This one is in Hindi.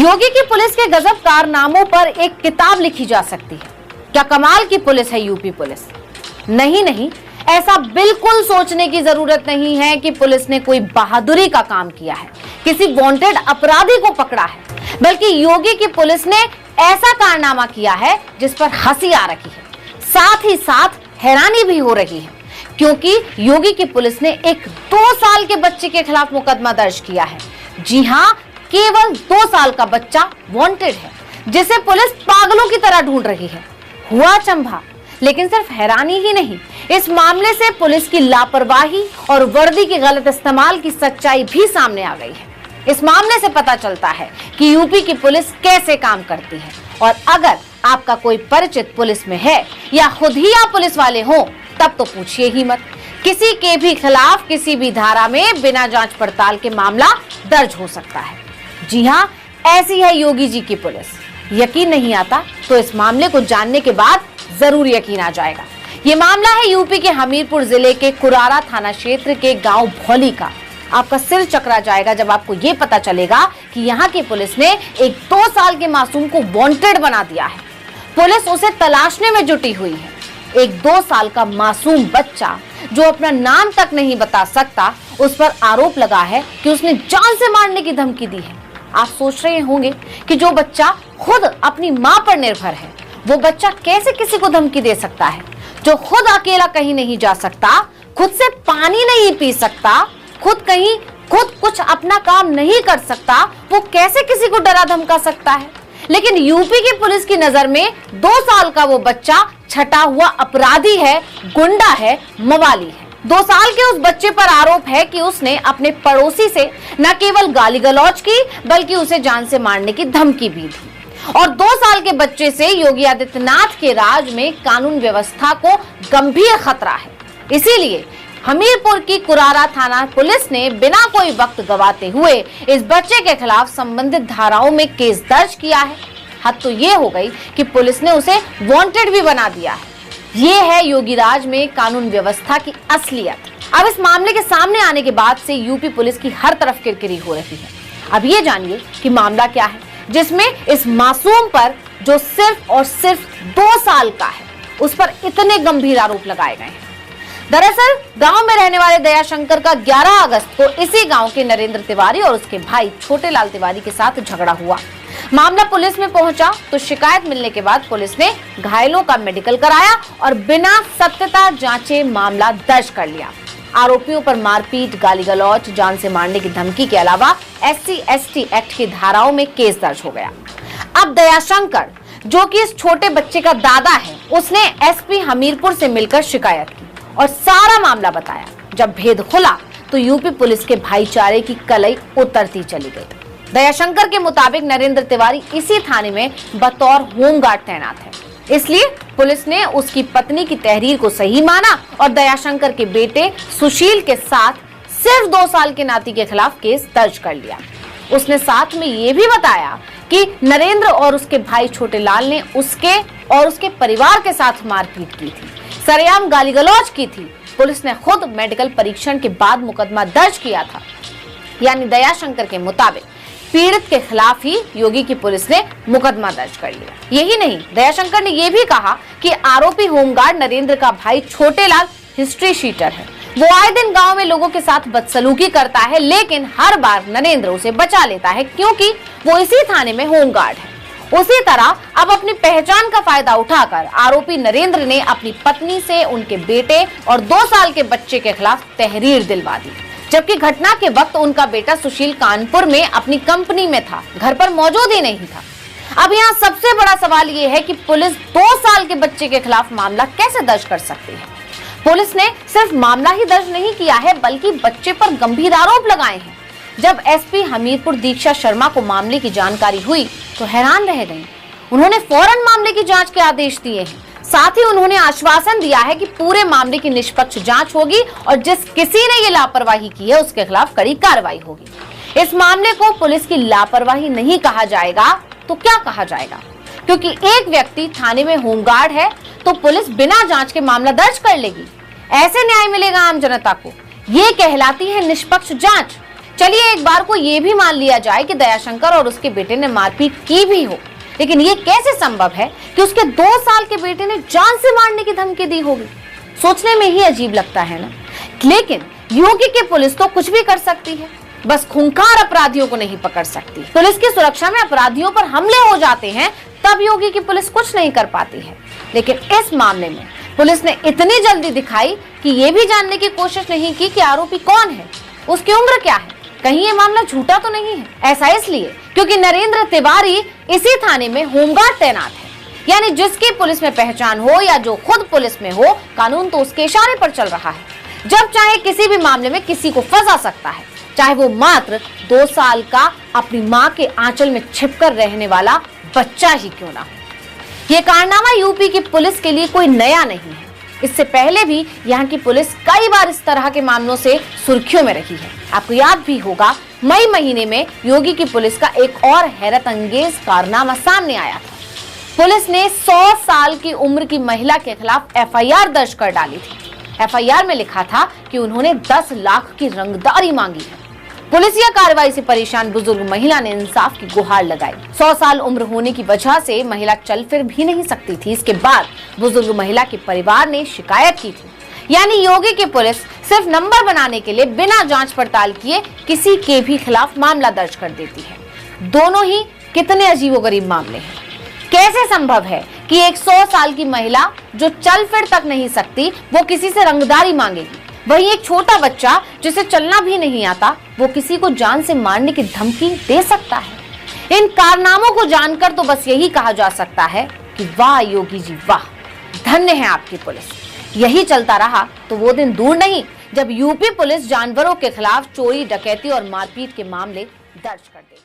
योगी की पुलिस के गजब कारनामों पर एक किताब लिखी जा सकती है। क्या कमाल की पुलिस है यूपी पुलिस। नहीं, ऐसा बिल्कुल सोचने की जरूरत नहीं है कि पुलिस ने कोई बहादुरी का काम किया है, किसी वांटेड अपराधी को पकड़ा है, बल्कि योगी की पुलिस ने ऐसा कारनामा किया है जिस पर हंसी आ रही है, साथ ही साथ हैरानी भी हो रही है, क्योंकि योगी की पुलिस ने एक 2 साल के बच्चे के खिलाफ मुकदमा दर्ज किया है। जी हां, केवल 2 साल का बच्चा वांटेड है, जिसे पुलिस पागलों की तरह ढूंढ रही है। हुआ अचंभा, लेकिन सिर्फ हैरानी ही नहीं, इस मामले से पुलिस की लापरवाही और वर्दी के गलत इस्तेमाल की सच्चाई भी सामने आ गई है। इस मामले से पता चलता है कि यूपी की पुलिस कैसे काम करती है, और अगर आपका कोई परिचित पुलिस में है या खुद ही आप पुलिस वाले हो, तब तो पूछिए ही मत। किसी के भी खिलाफ किसी भी धारा में बिना जांच पड़ताल के मामला दर्ज हो सकता है। जी हां, ऐसी है योगी जी की पुलिस। यकीन नहीं आता तो इस मामले को जानने के बाद जरूर यकीन आ जाएगा। ये मामला है यूपी के हमीरपुर जिले के कुरारा थाना क्षेत्र के गांव भौली का। आपका सिर चकरा जाएगा जब आपको ये पता चलेगा कि यहाँ की पुलिस ने एक 2 साल के मासूम को वांटेड बना दिया है। पुलिस उसे तलाशने में जुटी हुई है। एक 2 साल का मासूम बच्चा जो अपना नाम तक नहीं बता सकता, उस पर आरोप लगा है कि उसने जान से मारने की धमकी दी है। आप सोच रहे होंगे कि जो बच्चा खुद अपनी मां पर निर्भर है, वो बच्चा कैसे किसी को धमकी दे सकता है। जो खुद अकेला कहीं नहीं जा सकता, खुद से पानी नहीं पी सकता, खुद कुछ अपना काम नहीं कर सकता, वो कैसे किसी को डरा धमका सकता है। लेकिन यूपी की पुलिस की नजर में 2 साल का वो बच्चा छटा हुआ अपराधी है, गुंडा है, मवाली है। 2 साल के उस बच्चे पर आरोप है कि उसने अपने पड़ोसी से न केवल गाली गलौज की, बल्कि उसे जान से मारने की धमकी भी दी। और 2 साल के बच्चे से योगी आदित्यनाथ के राज में कानून व्यवस्था को गंभीर खतरा है। इसीलिए हमीरपुर की कुरारा थाना पुलिस ने बिना कोई वक्त गवाते हुए इस बच्चे के खिलाफ संबंधित धाराओं में केस दर्ज किया है। हद तो ये हो गई कि पुलिस ने उसे वांटेड भी बना दिया है। ये है योगी राज में कानून व्यवस्था की असलियत। अब इस मामले के सामने आने के बाद से यूपी पुलिस की हर तरफ किरकिरी हो रही है। अब ये जानिए कि मामला क्या है जिसमें इस मासूम पर, जो सिर्फ और सिर्फ 2 साल का है, उस पर इतने गंभीर आरोप लगाए गए हैं। दरअसल गांव में रहने वाले दयाशंकर का 11 अगस्त को इसी गांव के नरेंद्र तिवारी और उसके भाई छोटे लाल तिवारी के साथ झगड़ा हुआ। मामला पुलिस में पहुंचा तो शिकायत मिलने के बाद पुलिस ने घायलों का मेडिकल कराया और बिना सत्यता जांचे मामला दर्ज कर लिया। आरोपियों पर मारपीट, गाली गलौज, जान से मारने की धमकी के अलावा SC/ST एक्ट की धाराओं में केस दर्ज हो गया। अब दयाशंकर, जो कि इस छोटे बच्चे का दादा है, उसने SP हमीरपुर से मिलकर शिकायत की और सारा मामला बताया। जब भेद खुला तो यूपी पुलिस के भाईचारे की कलई उतरती चली गई। दयाशंकर के मुताबिक नरेंद्र तिवारी इसी थाने में बतौर होमगार्ड तैनात है, इसलिए पुलिस ने उसकी पत्नी की तहरीर को सही माना और दयाशंकर के बेटे सुशील के साथ सिर्फ 2 साल के नाती के खिलाफ केस दर्ज कर लिया। उसने साथ में ये भी बताया कि नरेंद्र और उसके भाई छोटे लाल ने उसके और उसके परिवार के साथ मारपीट की थी, सरेआम गाली गलौज की थी। पुलिस ने खुद मेडिकल परीक्षण के बाद मुकदमा दर्ज किया था। यानी दयाशंकर के मुताबिक पीड़ित के खिलाफ ही योगी की पुलिस ने मुकदमा दर्ज कर लिया। यही नहीं, दयाशंकर ने यह भी कहा कि आरोपी होमगार्ड नरेंद्र का भाई छोटे लाल हिस्ट्री शीटर है। वो आए दिन गांव में लोगों के साथ बदसलूकी करता है, लेकिन हर बार नरेंद्र उसे बचा लेता है क्योंकि वो इसी थाने में होमगार्ड है। उसी तरह अब अपनी पहचान का फायदा उठाकर आरोपी नरेंद्र ने अपनी पत्नी से उनके बेटे और 2 साल के बच्चे के खिलाफ तहरीर दिलवा दी, जबकि घटना के वक्त उनका बेटा सुशील कानपुर में अपनी कंपनी में था, घर पर मौजूद ही नहीं था। अब यहाँ सबसे बड़ा सवाल ये है कि पुलिस 2 साल के बच्चे के खिलाफ मामला कैसे दर्ज कर सकती है। पुलिस ने सिर्फ मामला ही दर्ज नहीं किया है, बल्कि बच्चे पर गंभीर आरोप लगाए हैं। जब SP हमीरपुर दीक्षा शर्मा को मामले की जानकारी हुई तो हैरान रह गई। उन्होंने फौरन मामले की जांच के आदेश दिए हैं। साथ ही उन्होंने आश्वासन दिया है कि पूरे मामले की निष्पक्ष जांच होगी और जिस किसी ने ये लापरवाही की है उसके खिलाफ कड़ी कार्रवाई होगी। इस मामले को पुलिस की लापरवाही नहीं कहा जाएगा तो क्या कहा जाएगा, क्योंकि एक व्यक्ति थाने में होमगार्ड है तो पुलिस बिना जांच के मामला दर्ज कर लेगी। ऐसे न्याय मिलेगा आम जनता को। ये कहलाती है निष्पक्ष जांच। चलिए एक बार को ये भी मान लिया जाए कि दयाशंकर और उसके बेटे ने मारपीट की भी हो, लेकिन ये कैसे संभव है कि उसके 2 साल के बेटे ने जान से मारने की धमकी दी होगी? सोचने में ही अजीब लगता है ना। लेकिन योगी की पुलिस तो कुछ भी कर सकती है, बस खूंखार अपराधियों को नहीं पकड़ सकती। पुलिस की सुरक्षा में अपराधियों पर हमले हो जाते हैं, तब योगी की पुलिस कुछ नहीं कर पाती है। लेकिन इस मामले में पुलिस ने इतनी जल्दी दिखाई कि ये भी जानने की कोशिश नहीं की कि आरोपी कौन है, उसकी उम्र क्या है, कहीं ये मामला झूठा तो नहीं है। ऐसा इसलिए क्योंकि नरेंद्र तिवारी इसी थाने में होमगार्ड तैनात है, यानी जिसकी पुलिस में पहचान हो या जो खुद पुलिस में हो, कानून तो उसके इशारे पर चल रहा है। जब चाहे किसी भी मामले में किसी को फंसा सकता है, चाहे वो मात्र 2 साल का अपनी माँ के आंचल में छिपकर रहने वाला बच्चा ही क्यों ना हो। ये कारनामा यूपी की पुलिस के लिए कोई नया नहीं है। इससे पहले भी यहाँ की पुलिस कई बार इस तरह के मामलों से सुर्खियों में रही है। आपको याद भी होगा, मई महीने में योगी की पुलिस का एक और हैरत अंगेज कारनामा सामने आया था। पुलिस ने 100 साल की उम्र की महिला के खिलाफ FIR दर्ज कर डाली थी। FIR में लिखा था कि उन्होंने 10 लाख की रंगदारी मांगी है। पुलिसिया कार्रवाई से परेशान बुजुर्ग महिला ने इंसाफ की गुहार लगाई। 100 साल उम्र होने की वजह से महिला चल फिर भी नहीं सकती थी। इसके बाद बुजुर्ग महिला के परिवार ने शिकायत की थी। यानी योगी की पुलिस सिर्फ नंबर बनाने के लिए बिना जांच पड़ताल किए किसी के भी खिलाफ मामला दर्ज कर देती है। दोनों ही कितने अजीबोगरीब मामले हैं। कैसे संभव है कि एक 100 साल की महिला जो चल फिर तक नहीं सकती, वो किसी से रंगदारी मांगेगी? वहीं एक छोटा बच्चा जिसे चलना भी नहीं आता, वो किसी को जान से मारने की धमकी दे सकता है। इन कारनामों को जानकर तो बस यही कहा जा सकता है कि वाह योगी जी वाह, धन्य है आपकी पुलिस। यही चलता रहा तो वो दिन दूर नहीं जब यूपी पुलिस जानवरों के खिलाफ चोरी, डकैती और मारपीट के मामले दर्ज कर देगी।